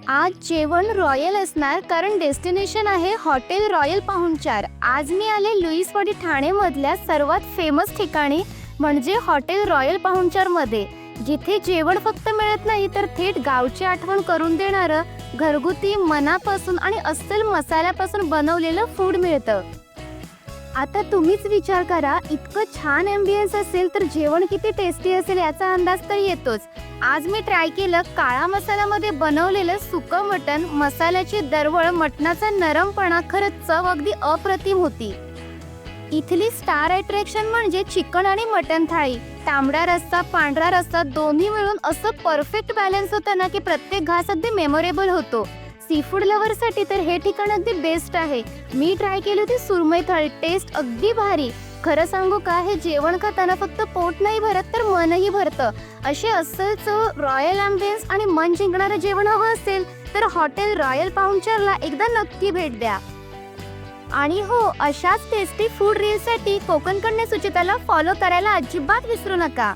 आज जेवण रॉयल असणार कारण डेस्टिनेशन आहे हॉटेल रॉयल पाहुणचार. आज मी आले लुईसवाडी ठाणेमधल्या सर्वात फेमस ठिकाणी म्हणजे हॉटेल रॉयल पाहुणचारमध्ये, जिथे जेवण फक्त मिळत नाही तर थेट गावची आठवण करून देणारं घरगुती मनापासून आणि अस्सल मसाल्यापासून बनवलेलं फूड मिळतं. आता तुम्हीच विचार करा, इतकं छान ॲम्बियन्स असेल तर जेवण किती टेस्टी असेल याचा अंदाज तर येतोच. आज मी ट्राय केलं काळा मसाल्यामध्ये बनवलेलं सुकं मटण. मसाल्याची दरवळ, मटणाचा नरमपणा, खरंच चव अगदी अप्रतिम होती. इथली स्टार अट्रॅक्शन म्हणजे चिकन आणि मटण थाळी. तांबडा रस्सा, पांढरा रस्सा दोन्ही मिळून असं परफेक्ट बॅलन्स होतं ना की प्रत्येक घास अगदी मेमोरेबल होतो. सी फूड लव्हरसाठी तर हे ठिकाण अगदी बेस्ट आहे. मी ट्राय केली होती सुरमई थाळी, टेस्ट अगदी भारी. खरं सांगू का, हे जेवण खाताना फक्त पोट नाही भरत तर मनही भरतं. असे अस्सल चव, रॉयल ॲम्बियन्स आणि मन जिंकणारं जेवण हवं असेल तर हॉटेल रॉयल पाहुणचारला एकदा नक्की भेट द्या. आणि हो, अशाच tasty food रील्ससाठी Konkan Kanya सुचिताला follow करायला अजिबात विसरू नका.